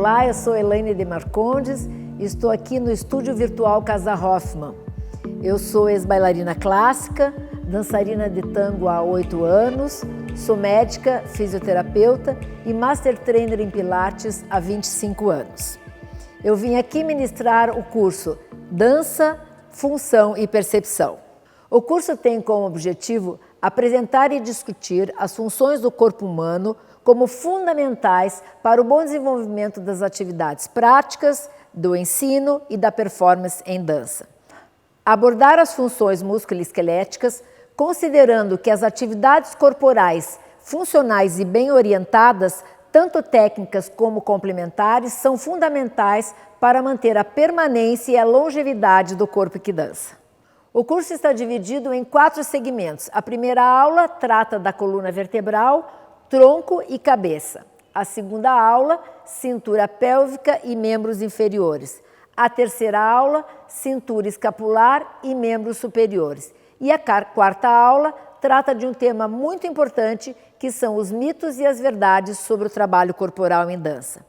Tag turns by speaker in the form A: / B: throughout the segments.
A: Olá, eu sou Elaine de Marcondes e estou aqui no estúdio virtual Casa Hoffman. Eu sou ex-bailarina clássica, dançarina de tango há 8 anos, sou médica, fisioterapeuta e master trainer em Pilates há 25 anos. Eu vim aqui ministrar o curso Dança, Função e Percepção. O curso tem como objetivo apresentar e discutir as funções do corpo humano como fundamentais para o bom desenvolvimento das atividades práticas, do ensino e da performance em dança. Abordar as funções musculoesqueléticas, considerando que as atividades corporais funcionais e bem orientadas, tanto técnicas como complementares, são fundamentais para manter a permanência e a longevidade do corpo que dança. O curso está dividido em 4 segmentos. A primeira aula trata da coluna vertebral, tronco e cabeça. A segunda aula, cintura pélvica e membros inferiores. A terceira aula, cintura escapular e membros superiores. E a quarta aula trata de um tema muito importante, que são os mitos e as verdades sobre o trabalho corporal em dança.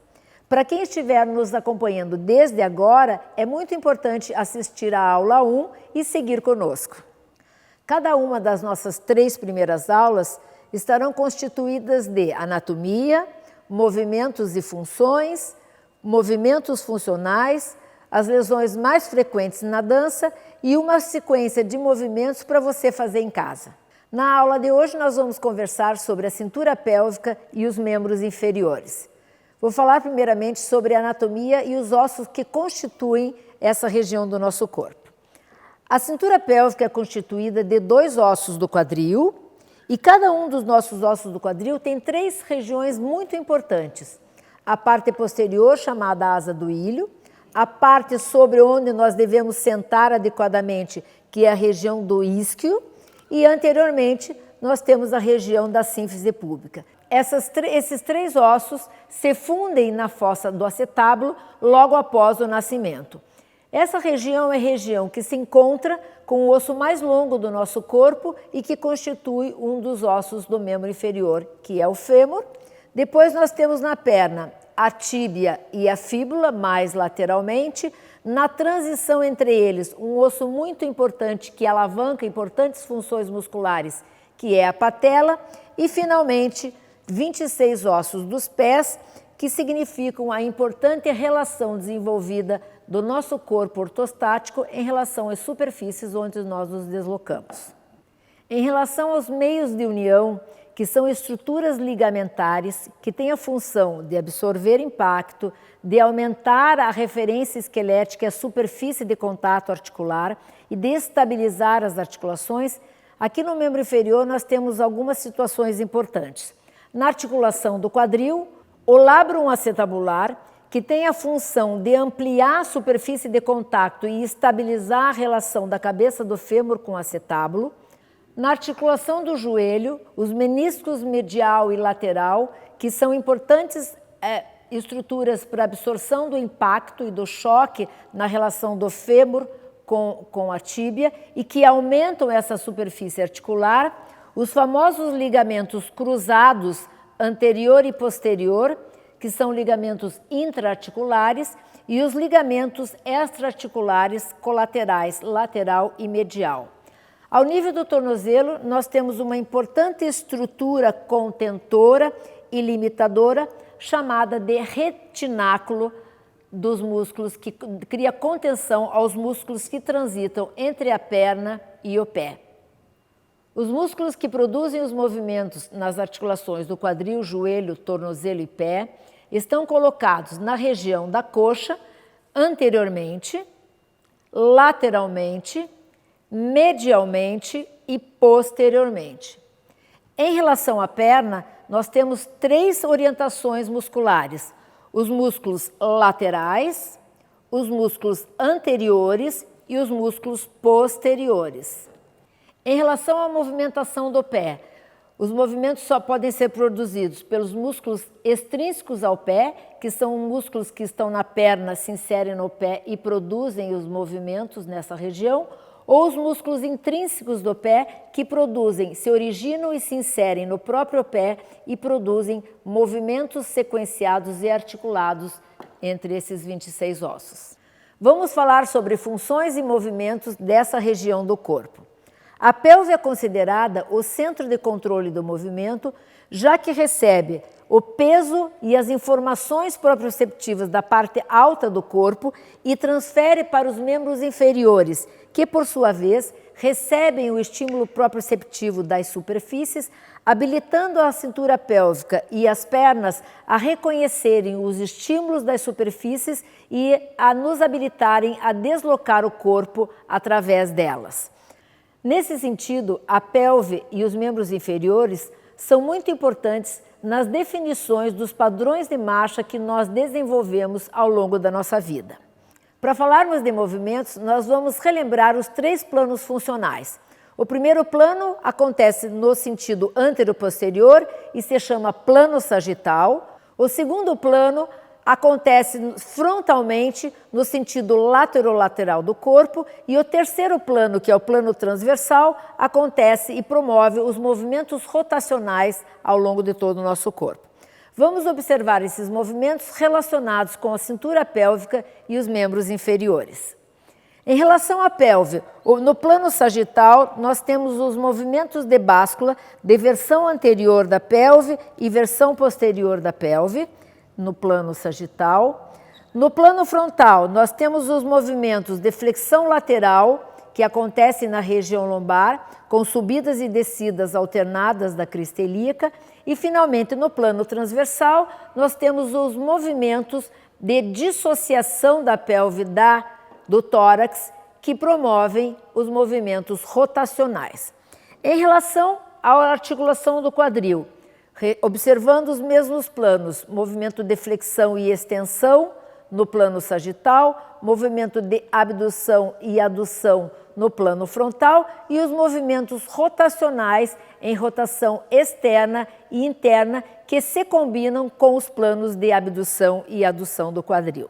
A: Para quem estiver nos acompanhando desde agora, é muito importante assistir a aula 1 e seguir conosco. Cada uma das nossas 3 primeiras aulas estarão constituídas de anatomia, movimentos e funções, movimentos funcionais, as lesões mais frequentes na dança e uma sequência de movimentos para você fazer em casa. Na aula de hoje nós vamos conversar sobre a cintura pélvica e os membros inferiores. Vou falar primeiramente sobre a anatomia e os ossos que constituem essa região do nosso corpo. A cintura pélvica é constituída de 2 ossos do quadril e cada um dos nossos ossos do quadril tem 3 regiões muito importantes. A parte posterior, chamada asa do ilho, a parte sobre onde nós devemos sentar adequadamente, que é a região do isquio, e anteriormente nós temos a região da sínfise púbica. Esses 3 ossos se fundem na fossa do acetábulo logo após o nascimento. Essa região é a região que se encontra com o osso mais longo do nosso corpo e que constitui um dos ossos do membro inferior, que é o fêmur. Depois nós temos na perna a tíbia e a fíbula, mais lateralmente. Na transição entre eles, um osso muito importante que alavanca importantes funções musculares, que é a patela. E, finalmente, 26 ossos dos pés, que significam a importante relação desenvolvida do nosso corpo ortostático em relação às superfícies onde nós nos deslocamos. Em relação aos meios de união, que são estruturas ligamentares que têm a função de absorver impacto, de aumentar a referência esquelética e a superfície de contato articular e de estabilizar as articulações, aqui no membro inferior nós temos algumas situações importantes. Na articulação do quadril, o labrum acetabular, que tem a função de ampliar a superfície de contato e estabilizar a relação da cabeça do fêmur com o acetábulo. Na articulação do joelho, os meniscos medial e lateral, que são importantes estruturas para absorção do impacto e do choque na relação do fêmur com a tíbia e que aumentam essa superfície articular. Os famosos ligamentos cruzados anterior e posterior, que são ligamentos intraarticulares, e os ligamentos extraarticulares colaterais, lateral e medial. Ao nível do tornozelo, nós temos uma importante estrutura contentora e limitadora, chamada de retináculo dos músculos, que cria contenção aos músculos que transitam entre a perna e o pé. Os músculos que produzem os movimentos nas articulações do quadril, joelho, tornozelo e pé estão colocados na região da coxa, anteriormente, lateralmente, medialmente e posteriormente. Em relação à perna, nós temos 3 orientações musculares: os músculos laterais, os músculos anteriores e os músculos posteriores. Em relação à movimentação do pé, os movimentos só podem ser produzidos pelos músculos extrínsecos ao pé, que são músculos que estão na perna, se inserem no pé e produzem os movimentos nessa região, ou os músculos intrínsecos do pé que se originam e se inserem no próprio pé e produzem movimentos sequenciados e articulados entre esses 26 ossos. Vamos falar sobre funções e movimentos dessa região do corpo. A pelve é considerada o centro de controle do movimento, já que recebe o peso e as informações proprioceptivas da parte alta do corpo e transfere para os membros inferiores, que, por sua vez, recebem o estímulo proprioceptivo das superfícies, habilitando a cintura pélvica e as pernas a reconhecerem os estímulos das superfícies e a nos habilitarem a deslocar o corpo através delas. Nesse sentido, a pelve e os membros inferiores são muito importantes nas definições dos padrões de marcha que nós desenvolvemos ao longo da nossa vida. Para falarmos de movimentos, nós vamos relembrar os 3 planos funcionais. O primeiro plano acontece no sentido antero-posterior e se chama plano sagital. O segundo plano acontece frontalmente no sentido laterolateral do corpo e o terceiro plano, que é o plano transversal, acontece e promove os movimentos rotacionais ao longo de todo o nosso corpo. Vamos observar esses movimentos relacionados com a cintura pélvica e os membros inferiores. Em relação à pelve, no plano sagital, nós temos os movimentos de báscula de versão anterior da pelve e versão posterior da pelve, no plano sagital. No plano frontal, nós temos os movimentos de flexão lateral, que acontecem na região lombar, com subidas e descidas alternadas da crista ilíaca. E, finalmente, no plano transversal, nós temos os movimentos de dissociação da pelve do tórax, que promovem os movimentos rotacionais. Em relação à articulação do quadril, observando os mesmos planos, movimento de flexão e extensão no plano sagital, movimento de abdução e adução no plano frontal e os movimentos rotacionais em rotação externa e interna que se combinam com os planos de abdução e adução do quadril.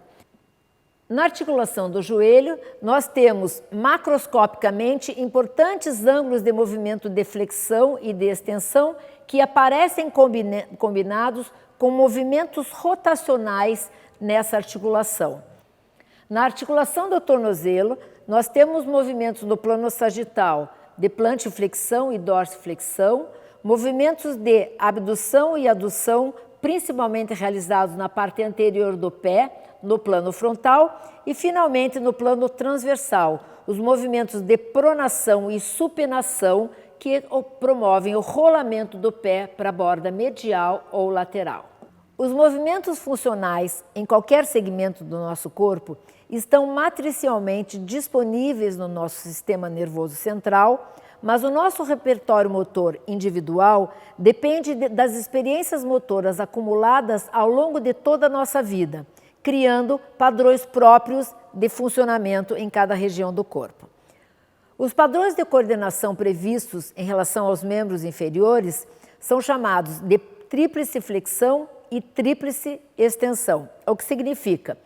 A: Na articulação do joelho, nós temos macroscopicamente importantes ângulos de movimento de flexão e de extensão que aparecem combinados com movimentos rotacionais nessa articulação. Na articulação do tornozelo, nós temos movimentos no plano sagital de plantiflexão e dorsiflexão, movimentos de abdução e adução, principalmente realizados na parte anterior do pé, no plano frontal, e finalmente no plano transversal, os movimentos de pronação e supinação que promovem o rolamento do pé para a borda medial ou lateral. Os movimentos funcionais em qualquer segmento do nosso corpo estão matricialmente disponíveis no nosso sistema nervoso central, mas o nosso repertório motor individual depende das experiências motoras acumuladas ao longo de toda a nossa vida, criando padrões próprios de funcionamento em cada região do corpo. Os padrões de coordenação previstos em relação aos membros inferiores são chamados de tríplice flexão e tríplice extensão, o que significa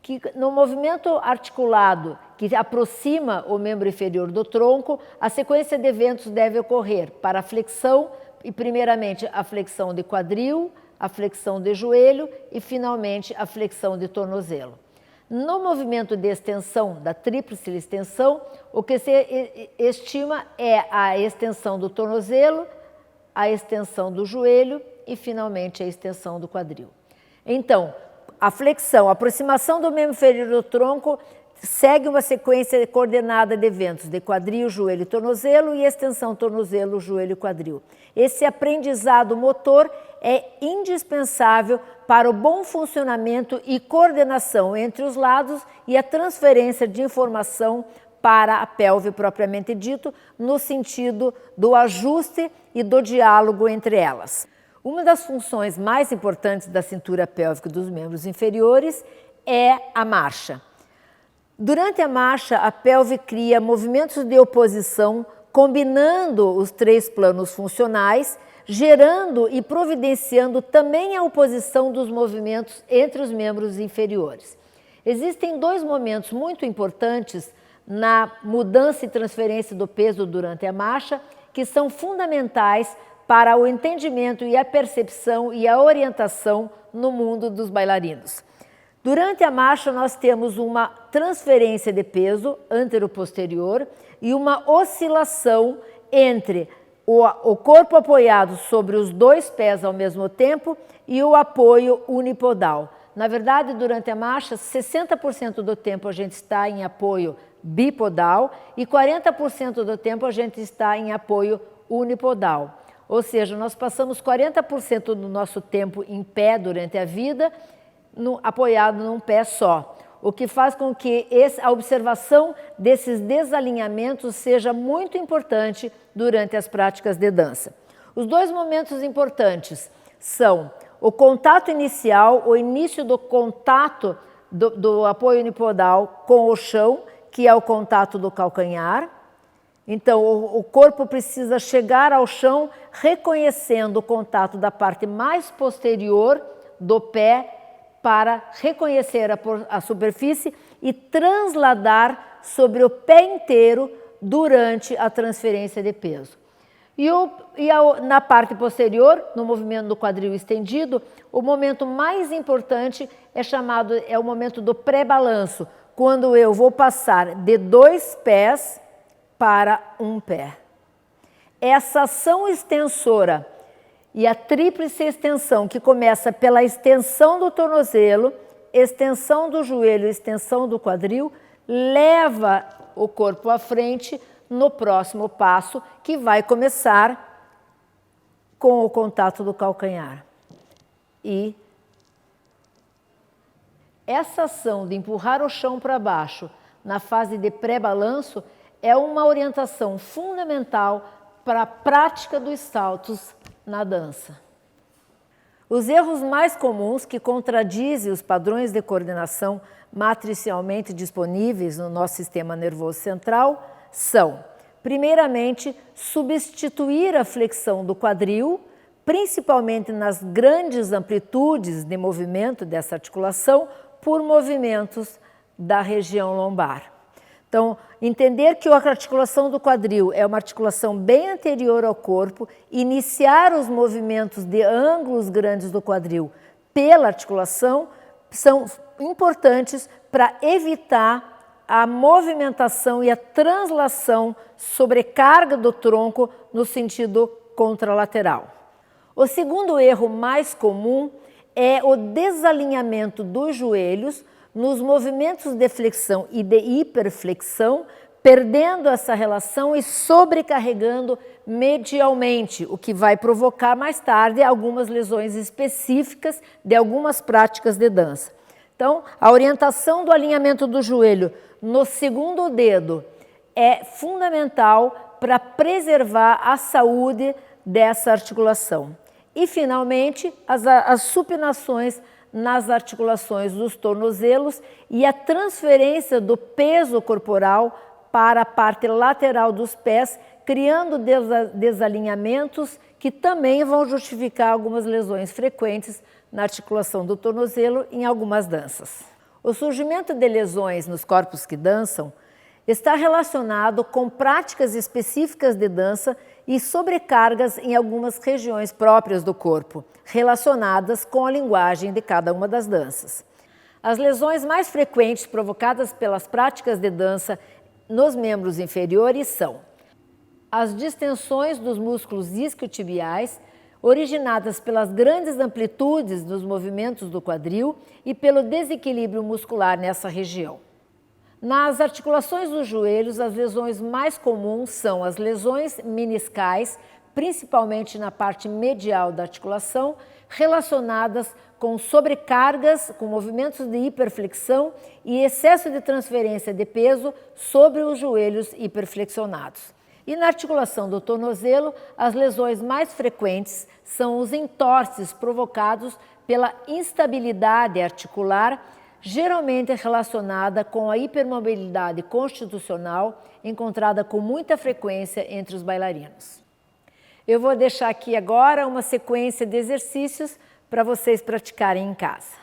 A: que no movimento articulado que aproxima o membro inferior do tronco, a sequência de eventos deve ocorrer para a flexão, e primeiramente a flexão de quadril, a flexão de joelho e finalmente a flexão de tornozelo. No movimento de extensão, da tríplice extensão, o que se estima é a extensão do tornozelo, a extensão do joelho e finalmente a extensão do quadril. Então, a flexão, a aproximação do membro inferior do tronco segue uma sequência coordenada de eventos de quadril, joelho e tornozelo e extensão tornozelo, joelho e quadril. Esse aprendizado motor é indispensável para o bom funcionamento e coordenação entre os lados e a transferência de informação para a pelve propriamente dito, no sentido do ajuste e do diálogo entre elas. Uma das funções mais importantes da cintura pélvica dos membros inferiores é a marcha. Durante a marcha, a pelve cria movimentos de oposição, combinando os 3 planos funcionais, gerando e providenciando também a oposição dos movimentos entre os membros inferiores. Existem 2 momentos muito importantes na mudança e transferência do peso durante a marcha, que são fundamentais para o entendimento e a percepção e a orientação no mundo dos bailarinos. Durante a marcha, nós temos uma transferência de peso antero-posterior e uma oscilação entre o corpo apoiado sobre os dois pés ao mesmo tempo e o apoio unipodal. Na verdade, durante a marcha, 60% do tempo a gente está em apoio bipodal e 40% do tempo a gente está em apoio unipodal. Ou seja, nós passamos 40% do nosso tempo em pé durante a vida, apoiado num pé só, o que faz com que a observação desses desalinhamentos seja muito importante durante as práticas de dança. Os dois momentos importantes são o contato inicial, o início do contato do apoio unipodal com o chão, que é o contato do calcanhar. Então, o corpo precisa chegar ao chão reconhecendo o contato da parte mais posterior do pé para reconhecer a superfície e transladar sobre o pé inteiro durante a transferência de peso. Na parte posterior, no movimento do quadril estendido, o momento mais importante é o momento do pré-balanço, quando eu vou passar de dois pés para um pé. Essa ação extensora e a tríplice extensão, que começa pela extensão do tornozelo, extensão do joelho, extensão do quadril, leva o corpo à frente no próximo passo, que vai começar com o contato do calcanhar. E essa ação de empurrar o chão para baixo na fase de pré-balanço é uma orientação fundamental para a prática dos saltos na dança. Os erros mais comuns que contradizem os padrões de coordenação matricialmente disponíveis no nosso sistema nervoso central são, primeiramente, substituir a flexão do quadril, principalmente nas grandes amplitudes de movimento dessa articulação, por movimentos da região lombar. Então, entender que a articulação do quadril é uma articulação bem anterior ao corpo, iniciar os movimentos de ângulos grandes do quadril pela articulação são importantes para evitar a movimentação e a translação sobrecarga do tronco no sentido contralateral. O segundo erro mais comum é o desalinhamento dos joelhos nos movimentos de flexão e de hiperflexão, perdendo essa relação e sobrecarregando medialmente, o que vai provocar mais tarde algumas lesões específicas de algumas práticas de dança. Então, a orientação do alinhamento do joelho no segundo dedo é fundamental para preservar a saúde dessa articulação. E, finalmente, as supinações nas articulações dos tornozelos e a transferência do peso corporal para a parte lateral dos pés, criando desalinhamentos que também vão justificar algumas lesões frequentes na articulação do tornozelo em algumas danças. O surgimento de lesões nos corpos que dançam está relacionado com práticas específicas de dança e sobrecargas em algumas regiões próprias do corpo, relacionadas com a linguagem de cada uma das danças. As lesões mais frequentes provocadas pelas práticas de dança nos membros inferiores são as distensões dos músculos isquiotibiais, originadas pelas grandes amplitudes dos movimentos do quadril e pelo desequilíbrio muscular nessa região. Nas articulações dos joelhos, as lesões mais comuns são as lesões meniscais, principalmente na parte medial da articulação, relacionadas com sobrecargas, com movimentos de hiperflexão e excesso de transferência de peso sobre os joelhos hiperflexionados. E na articulação do tornozelo, as lesões mais frequentes são os entorses provocados pela instabilidade articular, geralmente relacionada com a hipermobilidade constitucional, encontrada com muita frequência entre os bailarinos. Eu vou deixar aqui agora uma sequência de exercícios para vocês praticarem em casa.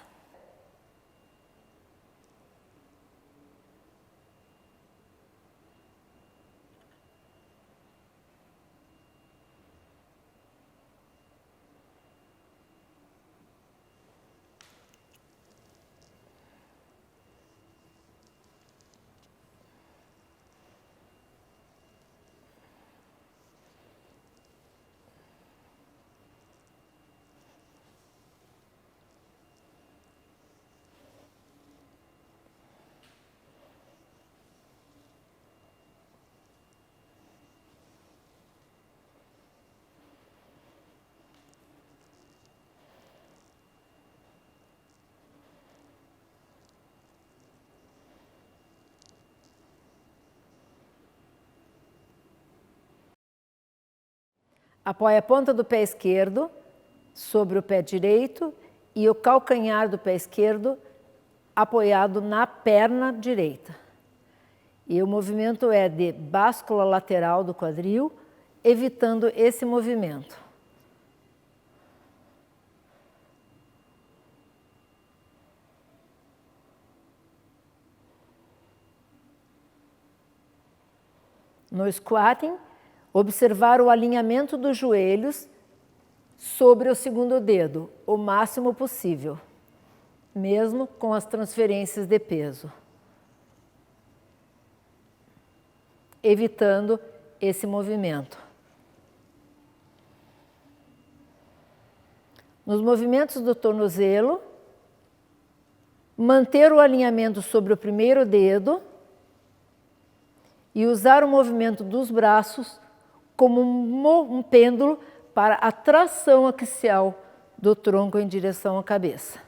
A: Apoie a ponta do pé esquerdo sobre o pé direito e o calcanhar do pé esquerdo apoiado na perna direita. E o movimento é de báscula lateral do quadril, evitando esse movimento. No squatting, observar o alinhamento dos joelhos sobre o segundo dedo, o máximo possível, mesmo com as transferências de peso, evitando esse movimento. Nos movimentos do tornozelo, manter o alinhamento sobre o primeiro dedo e usar o movimento dos braços como um pêndulo para a tração axial do tronco em direção à cabeça.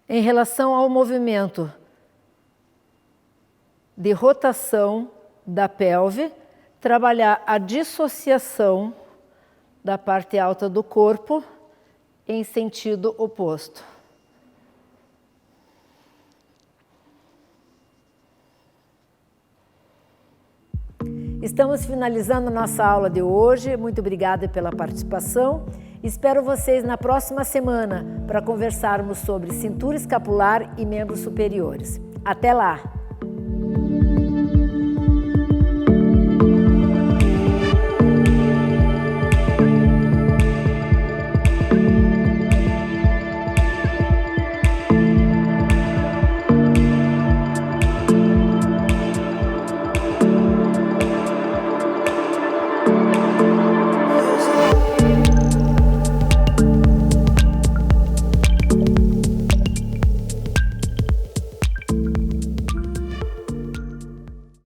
A: Em relação ao movimento de rotação da pelve, trabalhar a dissociação da parte alta do corpo em sentido oposto. Estamos finalizando nossa aula de hoje. Muito obrigada pela participação. Espero vocês na próxima semana para conversarmos sobre cintura escapular e membros superiores. Até lá!